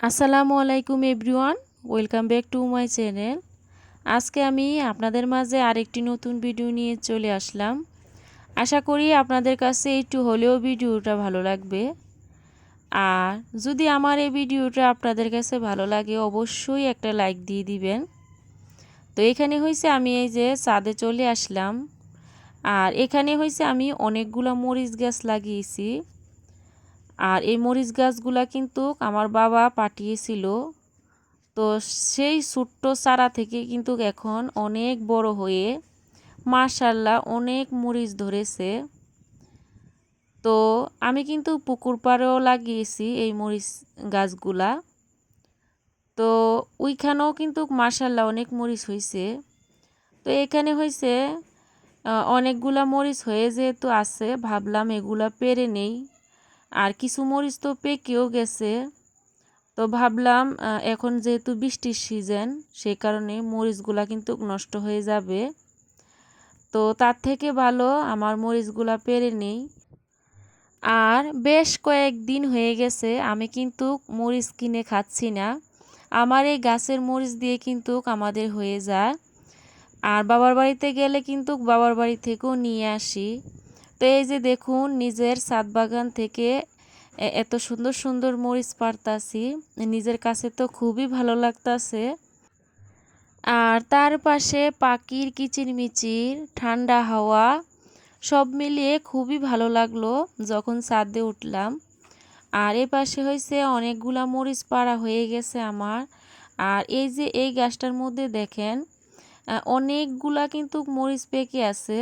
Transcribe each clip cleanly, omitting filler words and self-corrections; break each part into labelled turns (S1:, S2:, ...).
S1: আসসালামু আলাইকুম everyone, welcome back to my channel. আজকে আমি আপনাদের মাঝে আরেকটি নতুন ভিডিও নিয়ে চলে আসলাম। আশা করি আপনাদের কাছে একটু হলেও ভিডিওটা ভালো লাগবে। আর যদি আমার এই ভিডিওটা আপনাদের কাছে ভালো লাগে অবশ্যই একটা লাইক দিয়ে দিবেন। তো এখানে হয়েছে আমি এই যে ছাদে চলে আসলাম। আর এখানে হয়েছে আমি অনেকগুলো মরিচ গাছ লাগিয়েছি। আর এই মরিচ গাছগুলা কিন্তু আমার বাবা পাঠিয়েছিল। তো সেই ছোট্ট চারা থেকে কিন্তু এখন অনেক বড় হয়ে মাশাআল্লাহ অনেক মরিচ ধরেছে। তো আমি কিন্তু পুকুর পাড়েও লাগিয়েছি এই মরিচ গাছগুলা। তো ওইখানেও কিন্তু মাশাআল্লাহ অনেক মরিচ হয়েছে। তো এখানে হয়েছে অনেকগুলা মরিচ হয়ে যেহেতু আছে, ভাবলাম এগুলা পেরে নেই। আর কিছু মরিচ তো পেকেও গেছে। তো ভাবলাম এখন যেহেতু বৃষ্টির সিজন, সেই কারণে মরিচগুলা কিন্তু নষ্ট হয়ে যাবে। তো তার থেকে ভালো আমার মরিচগুলা পেরে নেই। আর বেশ কয়েকদিন হয়ে গেছে আমি কিন্তু মরিচ কিনে খাচ্ছি না। আমার এই গাছের মরিচ দিয়ে কিন্তু আমাদের হয়ে যায়। আর বাবার বাড়িতে গেলে কিন্তু বাবার বাড়ি থেকেও নিয়ে আসি। তো এই যে দেখুন নিজের ছাদ বাগান থেকে এত সুন্দর সুন্দর মরিচ পারতাছি, নিজের কাছে তো খুবই ভালো লাগতাছে। আর তার পাশে পাখির কিচিরমিচির, ঠান্ডা হাওয়া সব মিলিয়ে খুবই ভালো লাগলো যখন ছাদে উঠলাম। আর এ পাশে হয়েছে অনেকগুলা মরিচ পাড়া হয়ে গেছে আমার। আর এই যে এই গাছটার মধ্যে দেখেন অনেকগুলা কিন্তু মরিচ পেকে আছে।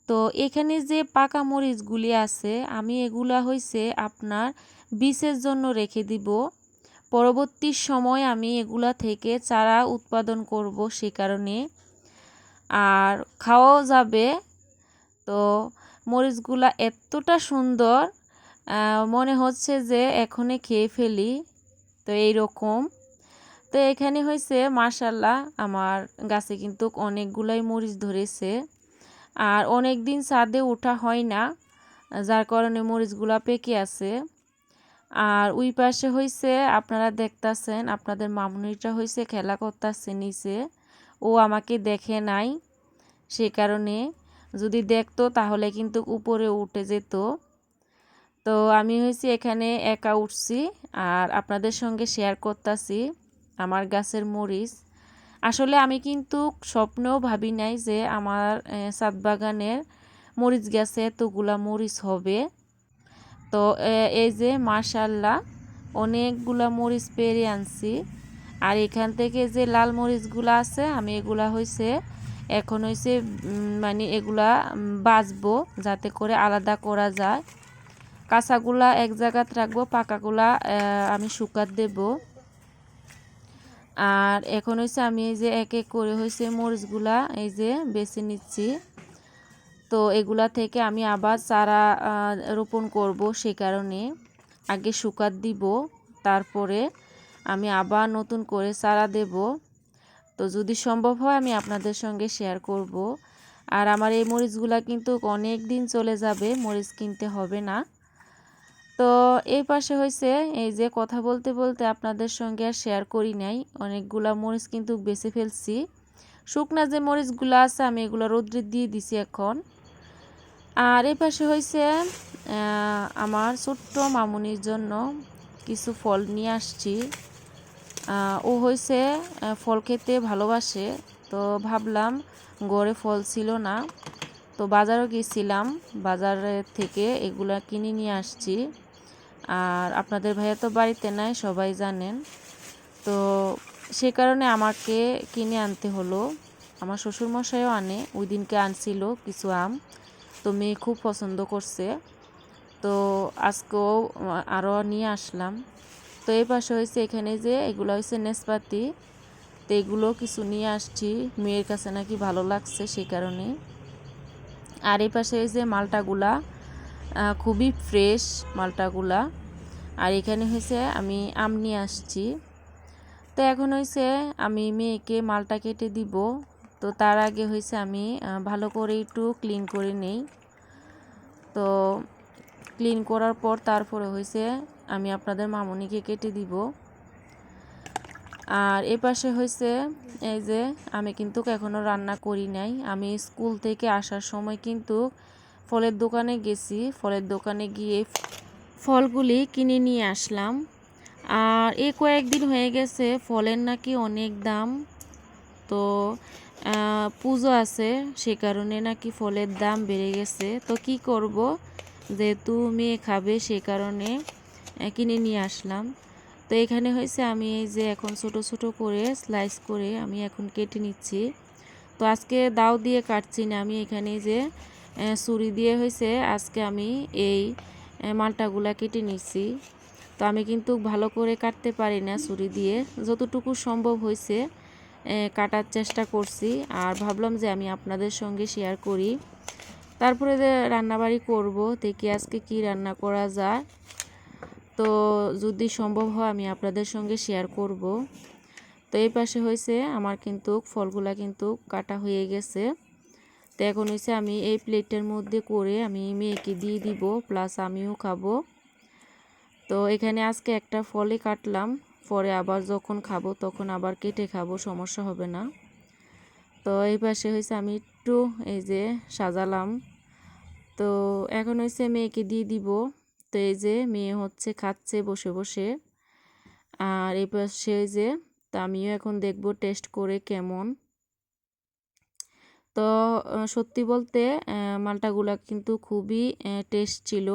S1: তো এখানে যে পাকা মরিচগুলি আছে আমি এগুলা হইছে আপনার বীজের জন্য রেখে দিব। পরবর্তী সময় আমি এগুলা থেকে চারা উৎপাদন করব সে কারণে। আর খাওয়াও যাবে। তো মরিচগুলা এতটা সুন্দর, মনে হচ্ছে যে এখনই খেয়ে ফেলি। তো এই রকম। তো এখানে হয়েছে মাশাআল্লাহ আমার গাছে কিন্তু অনেকগুলাই মরিচ ধরেছে। আর অনেক দিন ছাদে ওঠা হয় না, যার কারণে মরিচগুলা পেকে আছে। আর ওই পাশে হয়েছে আপনারা দেখতাছেন আপনাদের মামুনিটা হয়েছে খেলা করতেছে নিচে। ও আমাকে দেখে নাই, সে কারণে যদি দেখতো তাহলে কিন্তু উপরে উঠে যেত। তো আমি হয়েছি এখানে একা উঠছি আর আপনাদের সঙ্গে শেয়ার করতেছি আমার গাছের মরিচ। আসলে আমি কিন্তু স্বপ্নেও ভাবি নাই যে আমার ছাদ বাগানের মরিচ গাছে এতগুলা মরিচ হবে। তো এই যে মাশাআল্লাহ অনেকগুলা মরিচ পেরে আনছি। আর এখান থেকে যে লাল মরিচগুলা আছে আমি এগুলা হয়েছে এখন হয়েছে মানে এগুলা বাছবো যাতে করে আলাদা করা যায়। কাঁচাগুলা এক জায়গাত রাখবো, পাকাগুলা আমি শুকাত দেব। আর এখন হয়েছে আমি এই যে এক এক করে হয়েছে মরিচগুলা এই যে বেছে নিচ্ছি। তো এগুলা থেকে আমি আবার চারা রোপণ করব, সে কারণে আগে শুকাত দিব, তারপরে আমি আবার নতুন করে চারা দেব। তো যদি সম্ভব হয় আমি আপনাদের সঙ্গে শেয়ার করব। আর আমার এই মরিচগুলা কিন্তু অনেক দিন চলে যাবে, মরিচ কিনতে হবে না। তো এই পাশে হয়েছে এই যে কথা বলতে বলতে আপনাদের সঙ্গে আর শেয়ার করি নাই, অনেকগুলা মরিচ কিন্তু বেছে ফেলছি। শুকনা যে মরিচগুলো আছে আমি এগুলো রোদ্রে দিয়ে দিছি এখন। আর এই পাশে হয়েছে আমার ছোট্ট মামুনির জন্য কিছু ফল নিয়ে আসছি। ও হয়েছে ফল খেতে ভালোবাসে। তো ভাবলাম ঘরে ফল ছিল না, তো বাজারও গেছিলাম, বাজারে থেকে এগুলা কিনে নিয়ে আসছি। আর আপনাদের ভাইয়া তো বাড়িতে নাই, সবাই জানেন। তো সে কারণে আমাকে কিনে আনতে হলো। আমার শ্বশুরমশাইও আনে, ওই দিনকে আনছিল কিছু আম। তো মেয়ে খুব পছন্দ করছে, তো আজকেও আরও নিয়ে আসলাম। তো এই পাশে হয়েছে এখানে যে এগুলো হয়েছে নেসপাতি। তো এগুলো কিছু নিয়ে আসছি, মেয়ের কাছে নাকি ভালো লাগছে সেই কারণে। আর এই পাশে এই যে মালটাগুলা খুবই ফ্রেশ মালটাগুলা। আর এখানে হয়েছে আমি আম নিয়ে আসছি। তো এখন হয়েছে আমি মেয়েকে মালটা কেটে দিব। তো তার আগে হয়েছে আমি ভালো করে একটু ক্লিন করে নেই। তো ক্লিন করার পর তারপরে হয়েছে আমি আপনাদের মামুনিকে কেটে দিব। আর এ পাশে হয়েছে এই যে আমি কিন্তু এখনও রান্না করি নাই। আমি স্কুল থেকে আসার সময় কিন্তু ফলের দোকানে গেছি, ফলের দোকানে গিয়ে ফলগুলি কিনে নিয়ে আসলাম। আর এই কয়েকদিন হয়ে গেছে ফলের নাকি অনেক দাম, তো পুজো আছে সে কারণে নাকি ফলের দাম বেড়ে গেছে। তো কি করব, যেহেতু মেয়ে খাবে সে কারণে কিনে নিয়ে আসলাম। তো এখানে হয়েছে আমি এই যে এখন ছোট ছোট করে স্লাইস করে আমি এখন কেটে নিচ্ছি। তো আজকে দাও দিয়ে কাটছি না, আমি এখানে যে ছুরি দিয়ে হয়েছে আজকে আমি এই মালটাগুলা কেটে নিচ্ছি। তো আমি কিন্তু ভালো করে কাটতে পারি না ছুরি দিয়ে, যতটুকু সম্ভব হয়েছে কাটার চেষ্টা করছি। আর ভাবলাম যে আমি আপনাদের সঙ্গে শেয়ার করি। তারপরে যে রান্নাবাড়ি করব, দেখি আজকে কি রান্না করা যায়। তো যদি সম্ভব হয় আমি আপনাদের সঙ্গে শেয়ার করব। তো এই পাশে হয়েছে আমার কিন্তু ফলগুলা কিন্তু কাটা হয়ে গেছে। তো এখন হয়েছে আমি এই প্লেটের মধ্যে করে আমি মেয়েকে দিয়ে দিব, প্লাস আমিও খাবো। তো এখানে আজকে একটা ফলই কাটলাম, পরে আবার যখন খাবো তখন আবার কেটে খাবো, সমস্যা হবে না। তো এই পাশে হয়েছে আমি একটু এই যে সাজালাম। তো এখন হয়েছে মেয়েকে দিয়ে দিব। তো এই যে মেয়ে হচ্ছে খাচ্ছে বসে বসে। আর এই পাশে যে তা আমিও এখন দেখব টেস্ট করে কেমন। তো সত্যি বলতে মালটাগুলা কিন্তু খুবই টেস্ট ছিল,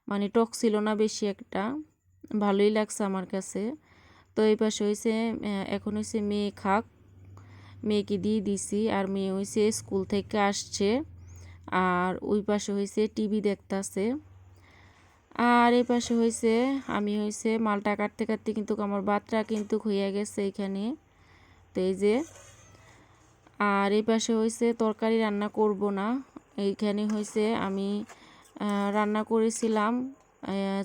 S1: মানে টক ছিল না বেশি একটা, ভালোই লাগছে আমার কাছে। তো এই পাশে হয়েছে এখন হয়েছে মেয়ে খাক, মেয়েকে দিয়ে দিছি। আর মেয়ে হয়েছে স্কুল থেকে আসছে, আর ওই পাশে হয়েছে টিভি দেখতাছে। আর এই পাশে হয়েছে আমি হয়েছে মালটা কাটতে কাটতে কিন্তু আমার ভাতটা কিন্তু হয়ে গেছে এখানে। তো এই যে আর এই পাশে হয়েছে তরকারি রান্না করব না, এইখানে হয়েছে আমি রান্না করেছিলাম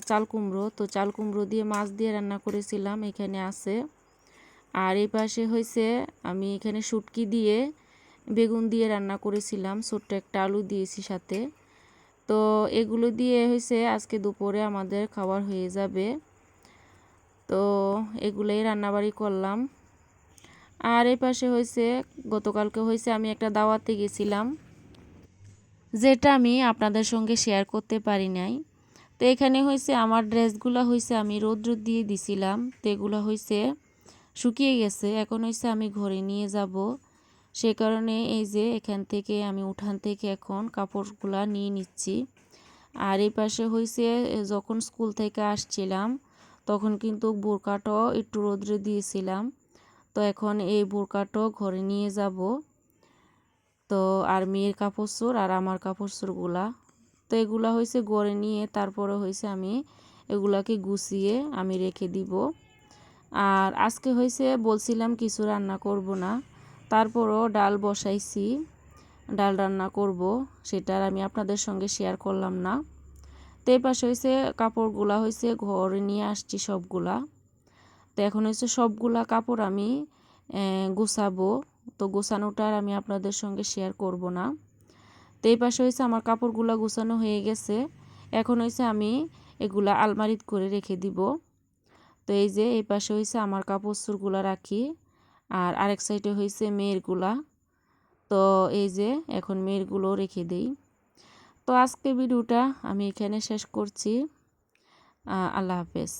S1: চাল কুমড়ো। তো চাল কুমড়ো দিয়ে মাছ দিয়ে রান্না করেছিলাম, এখানে আছে। আর এই পাশে হয়েছে আমি এখানে শুটকি দিয়ে বেগুন দিয়ে রান্না করেছিলাম, ছোট্ট একটা আলু দিয়েছি সাথে। তো এগুলো দিয়ে হয়েছে আজকে দুপুরে আমাদের খাবার হয়ে যাবে। তো এগুলোই রান্নাবাড়ি করলাম। আর এই পাশে হয়েছে গতকালকে হয়েছে আমি একটা দাওয়াতে গেছিলাম, যেটা আমি আপনাদের সঙ্গে শেয়ার করতে পারি নাই। তো এখানে হয়েছে আমার ড্রেসগুলো হয়েছে আমি রোদ্র দিয়ে দিছিলাম, তো এগুলো হয়েছে শুকিয়ে গেছে। এখন হয়েছে আমি ঘরে নিয়ে যাব, সে কারণে এই যে এখান থেকে আমি উঠান থেকে এখন কাপড়গুলা নিয়ে নিচ্ছি। আর এই পাশে হয়েছে যখন স্কুল থেকে আসছিলাম তখন কিন্তু বোরকাটাও একটু রোদ্রে দিয়েছিলাম। তো এখন এই বোরকাটাও ঘরে নিয়ে যাব। তো আর মেয়ের কাপড় চোর আর আমার কাপড় চোরগুলা, তো এগুলা হয়েছে ঘরে নিয়ে তারপরে হয়েছে আমি এগুলাকে গুছিয়ে আমি রেখে দিব। আর আজকে হয়েছে বলছিলাম কিছু রান্না করব না, তারপরও ডাল বসাইছি, ডাল রান্না করব, সেটা আমি আপনাদের সঙ্গে শেয়ার করলাম না। তো এই পাশে হয়েছে কাপড়গুলা হয়েছে ঘরে নিয়ে আসছি সবগুলা। তো এখন হচ্ছে সবগুলা কাপড় আমি গুছাবো, তো গোছানোটা আর আমি আপনাদের সঙ্গে শেয়ার করব না। তো এই পাশে হয়েছে আমার কাপড়গুলা গুছানো হয়ে গেছে, এখন হয়েছে আমি এগুলা আলমারিতে করে রেখে দিব। তো এই যে এই পাশে হয়েছে আমার কাপড় চোরগুলা রাখি, আর আরেক সাইডে হয়েছে মেয়েরগুলা। তো এই যে এখন মেয়েরগুলো রেখে দেই। তো আজকে ভিডিওটা আমি এখানে শেষ করছি। আল্লাহ হাফেজ।